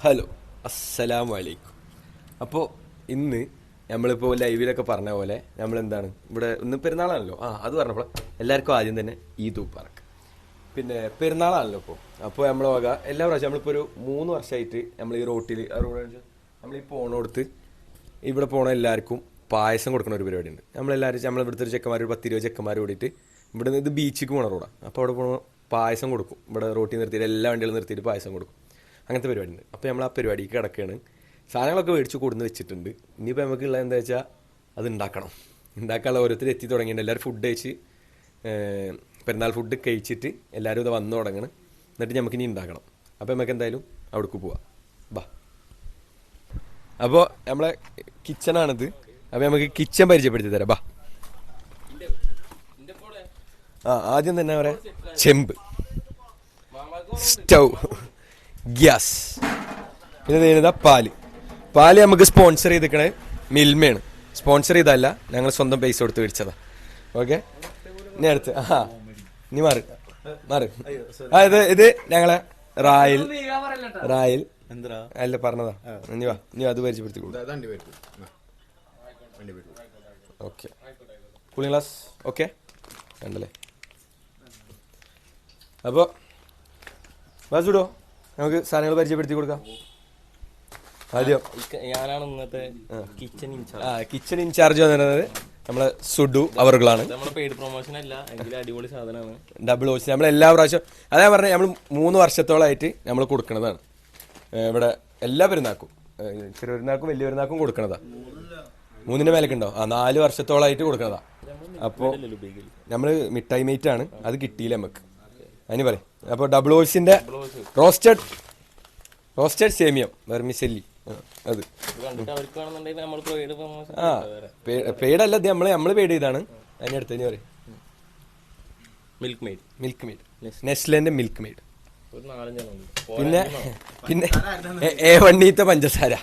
Hello, അസ്സലാമു അലൈക്കും. അപ്പോൾ ഇന്ന് നമ്മളിപ്പോൾ ലൈവിലൊക്കെ പറഞ്ഞ പോലെ നമ്മളെന്താണ് ഇവിടെ ഇന്ന് പെരുന്നാളാണല്ലോ. അത് പറഞ്ഞപ്പോൾ എല്ലാവർക്കും ആദ്യം തന്നെ ഈദ് മുബാറക്ക്. പിന്നെ പെരുന്നാളാണല്ലോ അപ്പോൾ നമ്മൾ വക എല്ലാ പ്രാവശ്യം നമ്മളിപ്പോൾ ഒരു 3 വർഷമായിട്ട് നമ്മൾ ഈ റോട്ടിൽ നമ്മൾ ഈ പോണോടുത്ത് ഇവിടെ പോണ എല്ലാവർക്കും പായസം കൊടുക്കുന്ന ഒരു പരിപാടിയുണ്ട്. നമ്മളെല്ലാവരും നമ്മളിവിടുത്തെ ഒരു ചെക്കന്മാർ ഒരു 10-20 ചെക്കന്മാർ കൂടിയിട്ട് ഇവിടെ നിന്ന് ഇത് ബീച്ചിക്ക് പോകണ റോഡാണ്. അപ്പോൾ അവിടെ പോകുമ്പോൾ പായസം കൊടുക്കും. ഇവിടെ റോട്ടിൽ നിർത്തിയിട്ട് എല്ലാ വണ്ടികളും നിർത്തിയിട്ട് പായസം കൊടുക്കും. അങ്ങനത്തെ പരിപാടി ഉണ്ട്. അപ്പോൾ നമ്മൾ ആ പരിപാടിക്ക് കിടക്കുകയാണ്. സാധനങ്ങളൊക്കെ മേടിച്ച് കൊടുന്ന് വെച്ചിട്ടുണ്ട്. ഇനിയിപ്പോൾ നമുക്കുള്ളത് എന്താ വെച്ചാൽ അത് ഉണ്ടാക്കാനുള്ള ഓരോരുത്തർ എത്തി തുടങ്ങിയിട്ടുണ്ട്. എല്ലാവരും ഫുഡ് കഴിച്ച് പെരുന്നാൾ ഫുഡ് കഴിച്ചിട്ട് എല്ലാവരും ഇത് വന്നു തുടങ്ങണം. എന്നിട്ട് നമുക്ക് ഇനി ഉണ്ടാക്കണം. അപ്പോൾ നമുക്ക് എന്തായാലും അവിടേക്ക് പോവാം. ബാ. അപ്പോൾ നമ്മളെ കിച്ചണാണിത്. അപ്പോൾ നമുക്ക് കിച്ചൺ പരിചയപ്പെടുത്തി തരാം. ബാ. ആദ്യം തന്നെ പറയാം, ചെമ്പ്, സ്റ്റൗ, ഗ്യാസ്, പിന്നെ നേരിടുക പാല് നമുക്ക് സ്പോൺസർ ചെയ്തിരിക്കണേ മിൽമയാണ്. സ്പോൺസർ ചെയ്തല്ല, ഞങ്ങൾ സ്വന്തം പൈസ കൊടുത്ത് മേടിച്ചതാ. ഓക്കെ, ഇനി അടുത്ത് ഇനി മാറ് ഇത് ഞങ്ങളെ റായൽ അല്ല പറഞ്ഞതാ. ഇനി വാ, ഇനി അത് പരിചയപ്പെടുത്തി കൊടുക്കും. ഓക്കെ, കൂളിംഗ് ഗ്ലാസ് ഓക്കെ ഉണ്ടല്ലേ. അപ്പോൾ വാസുടോ, നമുക്ക് സാധനങ്ങൾ പരിചയപ്പെടുത്തി കൊടുക്കാം. ആദ്യം ഞാനാണ് ഇന്നത്തെ കിച്ചൺ ഇൻചാർജ് വന്നിരുന്നത് നമ്മളെ സുഡു അവർകളാണ്. നമ്മുടെ പെയ്ഡ് പ്രൊമോഷൻ അല്ല, എങ്കിലും അടിപൊളി സാധനമാണ്. ഡബിൾ ഓച്ച് നമ്മൾ എല്ലാ പ്രാവശ്യം അതേ പറഞ്ഞാൽ നമ്മൾ 3 വർഷത്തോളമായിട്ട് നമ്മൾ കൊടുക്കുന്നതാണ്. ഇവിടെ എല്ലാ പെരുന്നാക്കും, ചെറിയ പെരുന്നാക്കും വലിയ പെരുന്നാക്കും കൊടുക്കണതാ. 3ന്റെ മേലൊക്കെ ഉണ്ടോ? 4 വർഷത്തോളമായിട്ട് കൊടുക്കണതാ. അപ്പോൾ നമ്മൾ മിഠായി മേറ്റ് ആണ്, അത് കിട്ടിയില്ല നമുക്ക്. അതിന് പറയും. അപ്പോൾ ഡബിൾ ഓച്ചിന്റെ റോസ്റ്റഡ് സേമിയം വെർമിസെല്ലി, അത് പെയ്ഡല്ല, നമ്മൾ പെയ്ഡ് ചെയ്താണ്. അതിനടുത്ത് ഇനി പറയും മിൽക്ക് മെയ്ഡ് നെസ്ലെന്റെ മിൽക്ക് മെയ്ഡ്. പിന്നെ A1 പഞ്ചസാര.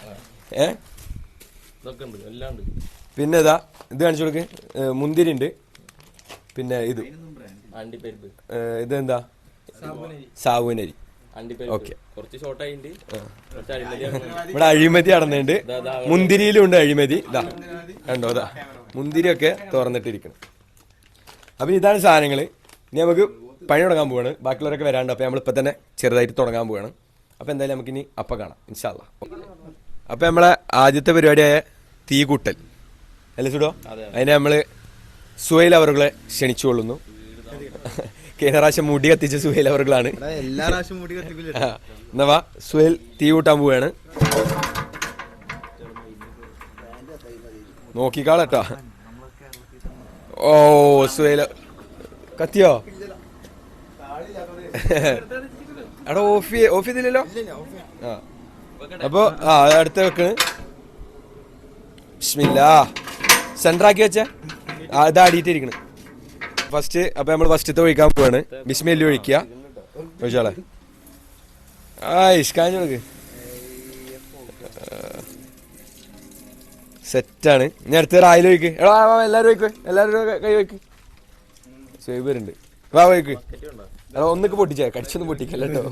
പിന്നെ ഇത് കാണിച്ചു കൊടുക്ക്. മുന്തിരി ഉണ്ട്. പിന്നെ ഇതെന്താ, സാബുനരി. ഓക്കെ, ഇവിടെ അഴിമതി നടന്നുണ്ട്. മുന്തിരിയിലും ഉണ്ട് അഴിമതി. ഇതാ കണ്ടോ, ഇതാ മുന്തിരിയൊക്കെ തുറന്നിട്ടിരിക്കണം. അപ്പൊ ഇതാണ് സാധനങ്ങൾ. ഇനി നമുക്ക് പണി തുടങ്ങാൻ പോവാണ്. ബാക്കിയുള്ളവരൊക്കെ വരാണ്ട്. അപ്പൊ നമ്മളിപ്പോ തന്നെ ചെറുതായിട്ട് തുടങ്ങാൻ പോവാണ്. അപ്പൊ എന്തായാലും നമുക്ക് ഇനി അപ്പം കാണാം ഇൻഷാ അല്ലാ. അപ്പൊ നമ്മളെ ആദ്യത്തെ പരിപാടിയായ തീ കൂട്ടൽ അല്ലേ സുഡോ? അതിനെ നമ്മള് സുഹൈൽ അവറുകളെ ക്ഷണിച്ചു കൊള്ളുന്നു. കഴിഞ്ഞ പ്രാവശ്യം മുടി കത്തിച്ച സുഹൈൽ അവറുകളാണ്. എന്നാ സുഹൈൽ തീ കൂട്ടാൻ പോവാണ്. നോക്കിക്കാളട്ടോ. ഓ സുഹൈൽ കത്തിയോ? എടാ ഓഫ് ചെയ്തില്ലല്ലോ. അപ്പൊ അടുത്ത വെക്കണ്. ബിസ്മില്ലാ. സെന്ററാക്കി വെച്ച ഇതാടിയിട്ടിരിക്കണ് ഫസ്റ്റ്. അപ്പൊ നമ്മൾ ഫസ്റ്റത്തെ ഒഴിക്കാൻ പോവാണ്. ബിസ്മില്ല ഒഴിക്കുക. ഒഴിച്ചാളെ ഇഷ്കാഞ്ഞു കൊടുക്ക്. സെറ്റാണ്. ഇനി അടുത്ത റായിൽ ഒഴിക്ക്. എടാ എല്ലാരും ഒഴിക്ക്, എല്ലാരും കൈ വയ്ക്ക്. സേബറുണ്ട്, വാ വയ്ക്ക്. എടാ ഒന്നൊക്കെ പൊട്ടിച്ച, കടിച്ചൊന്നും പൊട്ടിക്കല്ലോ കേട്ടോ.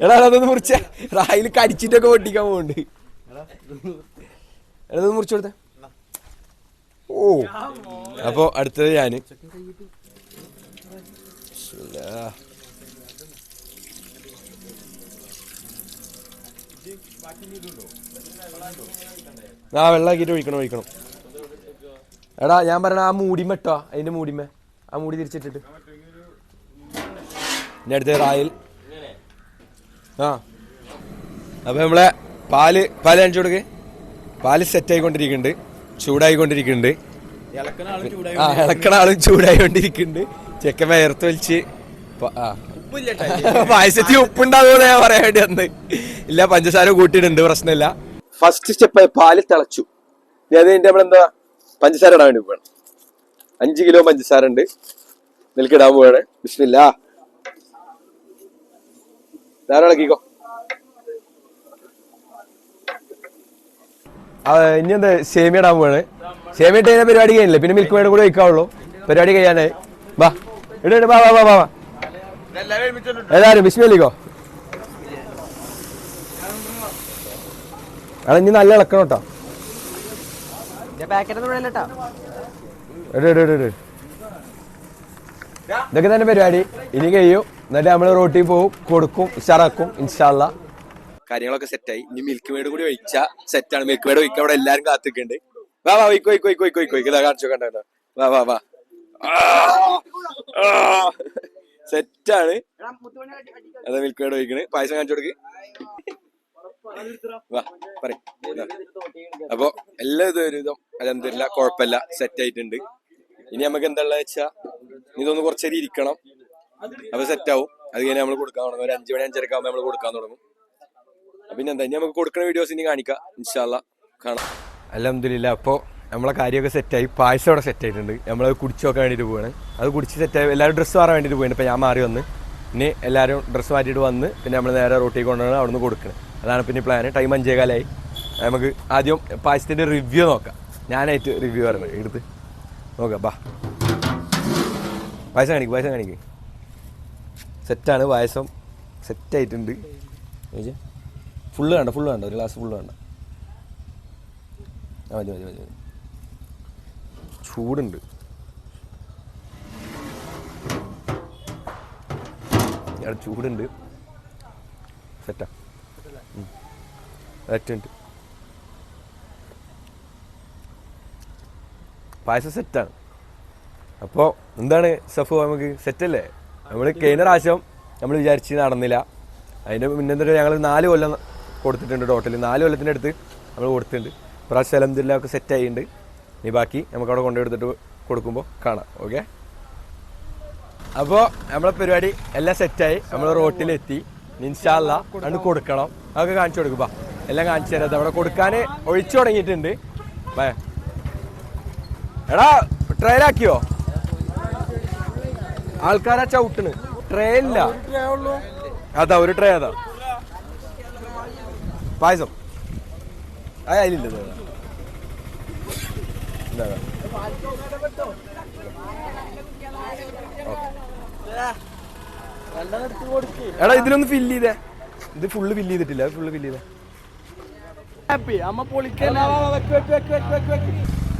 എടാ അതൊന്ന് മുറിച്ച, റായിൽ കടിച്ചിട്ടൊക്കെ പൊട്ടിക്കാൻ പോകുന്നുണ്ട്. എടാ മുറിച്ചു കൊടുത്തേ. ഓ, അപ്പൊ അടുത്തത് ഞാന്. വെള്ളാക്കിട്ട് ഒഴിക്കണം. എടാ ഞാൻ പറയണ ആ മൂടിമ ഇട്ടോ, അതിന്റെ മൂടിമ, ആ മൂടി തിരിച്ചിട്ടിട്ട്. ഇനി അടുത്ത റായിൽ. അപ്പൊ നമ്മളെ പാല് കാണിച്ചു കൊടുക്ക്. പാല് സെറ്റ് ആയിക്കൊണ്ടിരിക്കുന്നുണ്ട്, ചൂടായിക്കൊണ്ടിരിക്കുന്നുണ്ട്. ഇളക്കണ ആളും ചൂടായിക്കൊണ്ടിരിക്കുന്നുണ്ട്. ചെക്കൻ വേർത്ത് വലിച്ച്. പായസത്തിൽ ഉപ്പുണ്ടാകുമെന്ന് ഞാൻ പറയാൻ വേണ്ടി വന്ന്. ഇല്ല, പഞ്ചസാര കൂട്ടിയിട്ടുണ്ട്, പ്രശ്നമില്ല. ഫസ്റ്റ് സ്റ്റെപ്പ് പാല് തിളച്ചു. അത് കഴിഞ്ഞിട്ട് നമ്മളെന്താ പഞ്ചസാര ഇടാൻ വേണ്ടി പോവാണ്. 5 കിലോ പഞ്ചസാര ഉണ്ട്, മിൽക്ക് ഇടാൻ പോവാണ്. ബിസ്മില്ലാ. ധാരാളക്കിക്കോ. ഇനി എന്താ സേമിയ ഇടാൻ പോവാണ്. സേമിയ ഇട്ട് കഴിഞ്ഞാൽ പരിപാടി കഴിയില്ല. പിന്നെ മിൽക്ക് മേഡ് കൂടെ വയ്ക്കാവുള്ളൂ. പരിപാടി കഴിയാനായി. വാ ഇട വാ എല്ലാരും ബിസ്മില്ലിക്കോ. അത് ഇനി നല്ല ഇളക്കണം കേട്ടോ. ഇതൊക്കെ തന്നെ പരിപാടി. ഇനി കഴിയും, എന്നിട്ട് നമ്മൾ റോട്ടിൽ പോവും, കൊടുക്കും, ഉഷാറാക്കും ഇൻഷാല്ലാ. കാര്യങ്ങളൊക്കെ സെറ്റായി. ഇനി മിൽക്ക് മെയ്ഡ് കൂടി ഒഴിച്ചാ സെറ്റാണ്. മിൽക്ക് മെയ്ഡ് ഒഴിക്കാൻ അവിടെ എല്ലാരും കാത്തിക്കുന്നുണ്ട്. വാ വാ ഒഴിക്കോ ഇതാ കാണിച്ചോ കണ്ടോ. വാ വാ വാ സെറ്റാണ്. അതാ മിൽക്ക് മെയ്ഡ് ഒഴിക്കണ്. പായസം കാണിച്ചു കൊടുക്ക്. വാ പറ. അപ്പൊ എല്ലാ ഒരുവിധം അതെന്തില്ല കുഴപ്പമില്ല, സെറ്റ് ആയിട്ടുണ്ട്. ഇനി നമുക്ക് എന്താ വെച്ചാ ഇതൊന്ന് കുറച്ചേരി ഇരിക്കണം, അപ്പൊ സെറ്റ് ആവും. അത് കഴിഞ്ഞ് നമ്മൾ കൊടുക്കാൻ തുടങ്ങും. ഒരു 5 മണി 5:30 ആകുമ്പോൾ നമ്മൾ കൊടുക്കാൻ തുടങ്ങും. പിന്നെ എന്താ ഇനി നമുക്ക് കൊടുക്കുന്ന വീഡിയോസ് ഇനി കാണിക്കാം ഇൻഷാല്ലാ, കാണാം. അൽഹംദുലില്ലാ. അപ്പോൾ നമ്മളെ കാര്യമൊക്കെ സെറ്റായി. പായസം അവിടെ സെറ്റ് ആയിട്ടുണ്ട്. നമ്മളത് കുടിച്ച് നോക്കാൻ വേണ്ടിയിട്ട് പോവാണ്. അത് കുടിച്ച് സെറ്റായി. എല്ലാവരും ഡ്രസ്സ് മാറാൻ വേണ്ടിയിട്ട് പോയിട്ടുണ്ട്. ഇപ്പോൾ ഞാൻ മാറി വന്ന് ഇനി എല്ലാവരും ഡ്രസ്സ് മാറ്റിയിട്ട് വന്ന് പിന്നെ നമ്മൾ നേരെ റോട്ടിൽ കൊണ്ടുവന്ന് അവിടെ നിന്ന് കൊടുക്കണം. അതാണ് പിന്നെ പ്ലാന്. ടൈം 5:15 നമുക്ക് ആദ്യം പായസത്തിൻ്റെ റിവ്യൂ നോക്കാം. ഞാനായിട്ട് റിവ്യൂ പറഞ്ഞത് എടുത്ത് നോക്കാം. ബാ പായസം കാണിക്ക്. സെറ്റാണ് പായസം, സെറ്റായിട്ടുണ്ട്. ഫുള്ള് വേണ്ട ഒരു ഗ്ലാസ് ഫുള്ള് വേണ്ട. മതി. ചൂടുണ്ട്. അവിടെ ചൂടുണ്ട്. സെറ്റാ. പായസം സെറ്റാണ്. അപ്പോൾ എന്താണ് സഫു, നമുക്ക് സെറ്റല്ലേ? നമ്മൾ കഴിഞ്ഞ പ്രാവശ്യം നമ്മൾ വിചാരിച്ച് നടന്നില്ല. അതിൻ്റെ മുന്നേ ഞങ്ങൾ 4 കൊല്ലം കൊടുത്തിട്ടുണ്ട്. ടോട്ടൽ 4 കൊല്ലത്തിൻ്റെ അടുത്ത് നമ്മൾ കൊടുത്തിട്ടുണ്ട്. പ്രാവശ്യം അൽഹംദുലില്ലാ ഒക്കെ സെറ്റായിട്ടുണ്ട്. ഇനി ബാക്കി നമുക്ക് അവിടെ കൊണ്ടുപോയെടുത്തിട്ട് കൊടുക്കുമ്പോൾ കാണാം. ഓക്കെ, അപ്പോൾ നമ്മളെ പരിപാടി എല്ലാം സെറ്റായി. നമ്മൾ റോട്ടിലെത്തി. ഇൻഷാല്ലാ അത് കൊടുക്കണം. അതൊക്കെ കാണിച്ചു കൊടുക്കും. എല്ലാം കാണിച്ചു തരാം. അവിടെ കൊടുക്കാൻ ഒഴിച്ചു തുടങ്ങിയിട്ടുണ്ട്. എടാ ട്രെയിലാക്കിയോ? ആൾക്കാരാ ചവിട്ടണ്. ട്രെയിനില്ല, അതാ ഒരു ട്രേ. അതാ പായസം അതിലില്ല. എടാ ഇതിലൊന്ന് ഫില്ല് ചെയ്തേ. ഇത് ഫുള്ള് ഫില്ല് ചെയ്തിട്ടില്ല. ഫുള്ള് ഫില്ല് ചെയ്തേ.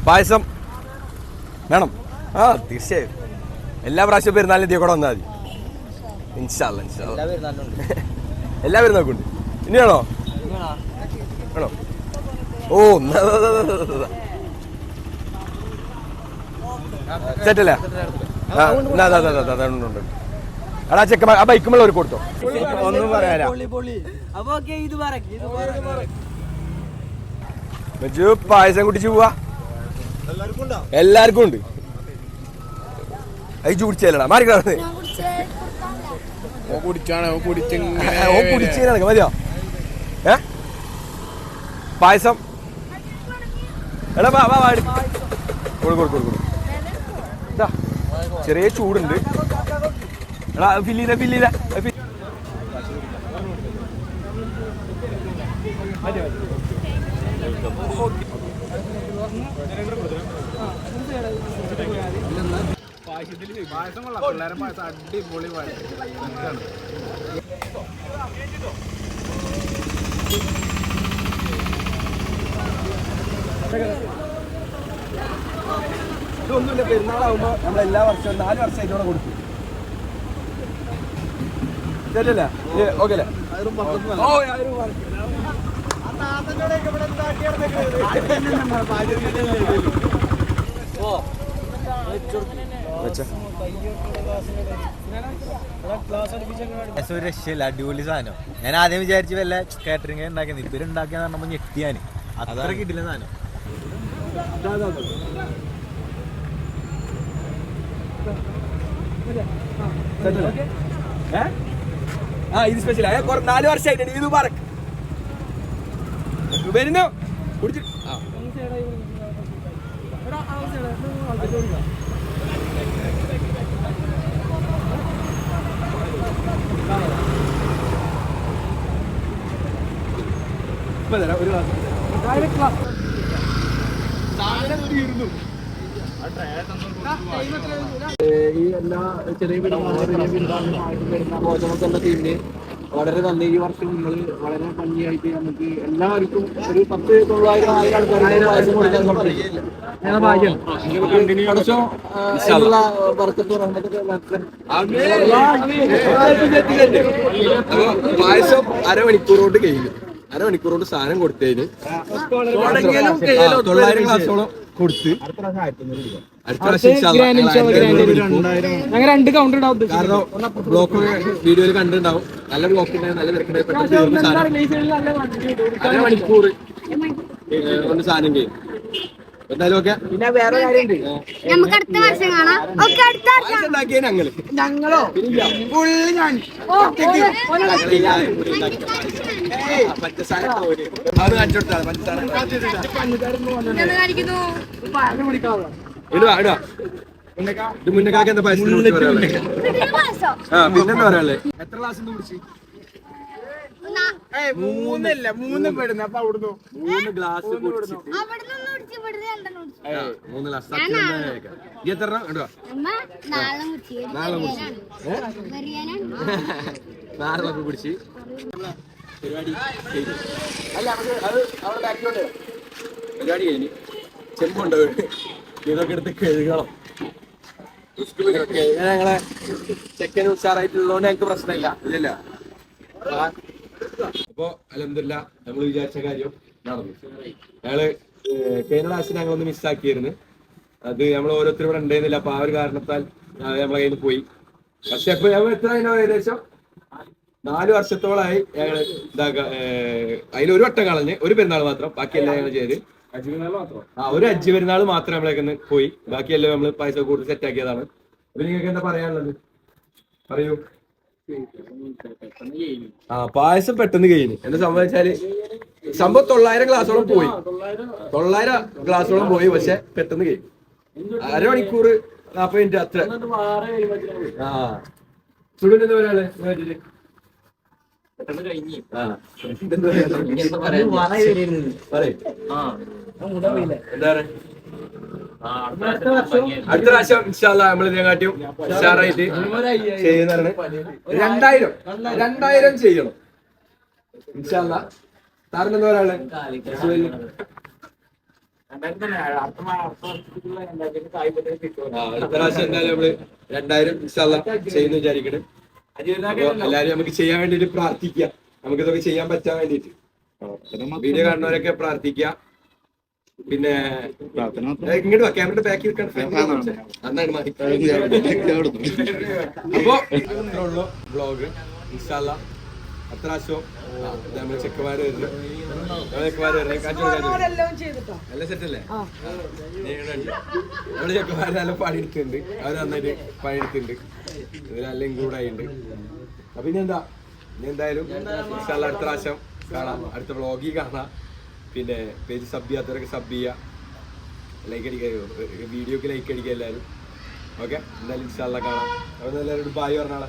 പായസം വേണം? ആ തീർച്ചയായും. എല്ലാ പ്രാവശ്യം പെരുന്നാളിന് ഇതിയെ കൂടെ വന്നാൽ മതി ഇൻഷാല്ലാ. എല്ലാ പെരുന്നാൾക്കും ഉണ്ട്. ഇനിയാണോ വേണോ? ഓ സെറ്റല്ലേ? ഉണ്ട്. എടാ ചെക്ക ആ ബൈക്കുമ്പോൾ ഒരു കൊടുത്തോ. ഒന്നും പറയാനാ. പായസം കുടിച്ച് പോവാ. എല്ലാവർക്കും ഉണ്ട്. അത് കുടിച്ചല്ലടാ മാറിക്കളെ. കുടിച്ചാ മതിയോ? പായസം എടാ കൊടു. ചെറിയ ചൂടുണ്ട്. എടാ ഫില്ല് ചെയ്ത പായസം കൊള്ളാം. പിള്ളേരെ പായസം അടിപൊളി പായസം. ഇതൊന്നുമില്ല. പെരുന്നാളാവുമ്പോ നമ്മൾ എല്ലാ വർഷവും 4 വർഷമായിട്ട് ഇവിടെ കൊടുക്കും. ശരിയല്ലേ? ഓക്കെ അല്ലേ? ഒരു രക്ഷയില്ല, അടിപൊളി സാധനം. ഞാൻ ആദ്യം വിചാരിച്ചു വല്ല കാറ്ററിംഗ് ഉണ്ടാക്കിയത്. ഇവര് ഉണ്ടാക്കിയെന്ന് പറഞ്ഞപ്പോൾ ഞെട്ടിയാന്. അത്ര കിട്ടില്ല സാധനം. ഇത് സ്പെഷ്യൽ 4 വർഷമായിട്ടുണ്ട്. ഇത് പറക്ക് വരുന്നു കുടിച്ചിട്ട് ഒരു ക്ലാസ് ഈ എല്ലാ ചെറിയ വീടും വലിയ വീടും വരുന്ന ഭോജനമൊക്കെ ടീമിന് വളരെ നന്ദി. ഈ വർഷം നിങ്ങൾ വളരെ ഭംഗിയായിട്ട് നമുക്ക് എല്ലാവർക്കും ഒരു 10,900 ആൾക്കാർക്ക് പായസം കൊടുക്കാൻ ഞാൻ ഭാഗ്യം പഠിച്ചോ വർക്കത്ത് പായസം അരമണിക്കൂറോട്ട് കഴിഞ്ഞു. അരമണിക്കൂറോട്ട് സാധനം കൊടുത്തതിന് 900 ഗ്ലാസോളം കൊടുത്ത് അടുത്ത പ്രാവശ്യം ഞങ്ങൾ 2 കൗണ്ടർ ഇടാം. കാരണം ബ്ലോക്ക് വീഡിയോയിൽ കണ്ടിട്ടുണ്ടാവും. നല്ല ബ്ലോക്ക് ഉണ്ടായി, നല്ല തിരക്കുണ്ടായി. പെട്ടെന്ന് അരമണിക്കൂർ കൊണ്ട് സാധനം ചെയ്യും. എന്തായാലും ഓക്കെ. പിന്നെ വേറെ കാര്യമുണ്ട്, നമുക്ക് അടുത്ത വർഷം കാണാം. ഓക്കെ, അടുത്ത വർഷം ഉണ്ടാക്കിയ ഞങ്ങളോ പുള്ളി ഞാൻ പഞ്ചസാര അത് കാണിച്ചു കൊടുത്താണ്. പഞ്ചസാര ഇതെന്ത് കാണിക്കുന്നു? ഇടുവാ ഇടുവാ. ഇത് മുന്നേക്കാക്ക് എന്താ പായസത്തിനെ കുറിച്ച് പറയാനുള്ളത്? ഇതിന് പായസം. പിന്നെന്താ പറയാനുള്ളത്? എത്ര ഗ്ലാസ് കുടിച്ച്? 3 പെടുന്നു. അപ്പൊ അവിടുന്ന് 3 ഗ്ലാസ് കുടിച്ചിട്ട് അവിടുന്ന് ഒന്ന് കുടിച്ച്, ഇവിടുന്ന് 2 കുടിച്ചു. 3 ഗ്ലാസ് സത്യം ഈ എത്ര ഇടുവാ? അമ്മ നാളെ കുടിച്ചു. നാളെ കുടിച്ച് ബിരിയാണി 4 കുടിച്ച് പരിപാടി കഴിഞ്ഞു. അല്ല നമുക്ക് അത് അവിടെ ബാക്കിലോട്ട് പരിപാടി കഴിഞ്ഞ് ചെമ്പുണ്ട് ഇതൊക്കെ എടുത്ത് കഴുകണം. ഞങ്ങളെ ചെക്കൻ ഉഷാറായിട്ടുള്ളതുകൊണ്ട് ഞങ്ങൾക്ക് പ്രശ്നമില്ല. ഇല്ല അപ്പൊ അൽഹംദുലില്ലാ നമ്മൾ വിചാരിച്ച കാര്യം നടന്നു. ഞങ്ങള് കഴിഞ്ഞ പ്രാവശ്യം ഞങ്ങളൊന്ന് മിസ്സാക്കിയിരുന്നു. അത് നമ്മൾ ഓരോരുത്തരും ഇവിടെ ഉണ്ടായിരുന്നില്ല. അപ്പൊ ആ ഒരു കാരണത്താൽ നമ്മളെ കയ്യിൽ നിന്ന് പോയി. പക്ഷെ ഇപ്പൊ ഞങ്ങൾ എത്ര ഏകദേശം 4 വർഷത്തോളമായി ഞങ്ങള് അതിൽ 1 വട്ടം കളഞ്ഞ്, ഒരു പെരുന്നാൾ മാത്രം, ബാക്കിയെല്ലാം ഞങ്ങൾ ചെയ്ത് ഒരു അജ്ജ് പെരുന്നാൾ മാത്രം നമ്മളേക്കൊന്ന് പോയി. ബാക്കിയെല്ലാം നമ്മള് പൈസ കൂടുതൽ സെറ്റ് ആക്കിയതാണ്. അപ്പൊ നിങ്ങൾക്ക് എന്താ പറയാനുള്ളത്? പറയൂ. പായസം പെട്ടെന്ന് കഴിഞ്ഞു. എന്താ സംഭവിച്ചാല് സംഭവം 900 ഗ്ലാസോളം പോയി. 900 ഗ്ലാസോളം പോയി. പക്ഷെ പെട്ടെന്ന് കഴിഞ്ഞു. അരമണിക്കൂർ 40 മിനിറ്റ് അത്ര. സ്റ്റുഡന്റ് എന്താ പറയാ? അടുത്ത പ്രാവശ്യം ഇൻഷാല്ലാ നമ്മൾ ഇതിനെക്കാട്ടിയും ഉഷാറായിട്ട് ചെയ്യുന്നതാണ്. 2000 ചെയ്യണം ഇൻഷാല്ലാ. സാറിനെന്താ പറയാ? അടുത്ത പ്രാവശ്യം എന്തായാലും നമ്മള് 2000 ഇൻഷാല്ലാ ചെയ്യുന്നു വിചാരിക്കണേ. എല്ലാരും നമുക്ക് ചെയ്യാൻ വേണ്ടിട്ട് പ്രാർത്ഥിക്കാം. നമുക്കിതൊക്കെ ചെയ്യാൻ പറ്റാൻ വേണ്ടിട്ട് വീഡിയോ കാണുന്നവരൊക്കെ പ്രാർത്ഥിക്കാം. പിന്നെ ഇങ്ങോട്ട് ക്യാമറയുടെ ബാക്കിൽ അപ്പൊ ഇത്രയുള്ളൂ വ്ളോഗ്. ഇൻഷാല്ലാ അടുത്ത പ്രാവശ്യം നമ്മള് ചെക്കന്മാര് വരുന്നത് എല്ലാം സെറ്റല്ലേ? നമ്മള് ചെക്കന്മാര് നല്ല പണിയെടുക്കുന്നുണ്ട്. അവര് നന്നായിട്ട് പണിയെടുക്കുന്നുണ്ട്. ഇവരെല്ലാം ഇൻക്ലൂഡ് ആയിട്ടുണ്ട്. അപ്പൊ ഇനി എന്തായാലും ഇൻഷാല്ലാ അടുത്ത പ്രാവശ്യം കാണാം. അടുത്ത വ്ളോഗിൽ കാണാം. പിന്നെ പേജ് സബ് ചെയ്യാത്തവരൊക്കെ സബ് ചെയ്യുക, ലൈക്ക് അടിക്കുക, വീഡിയോക്ക് ലൈക്ക് അടിക്കുക എല്ലാവരും. ഓക്കെ, എന്തായാലും ഇൻഷാല്ലാ കാണാം. അപ്പോൾ എല്ലാവരോടും ബായ് പറഞ്ഞാളെ.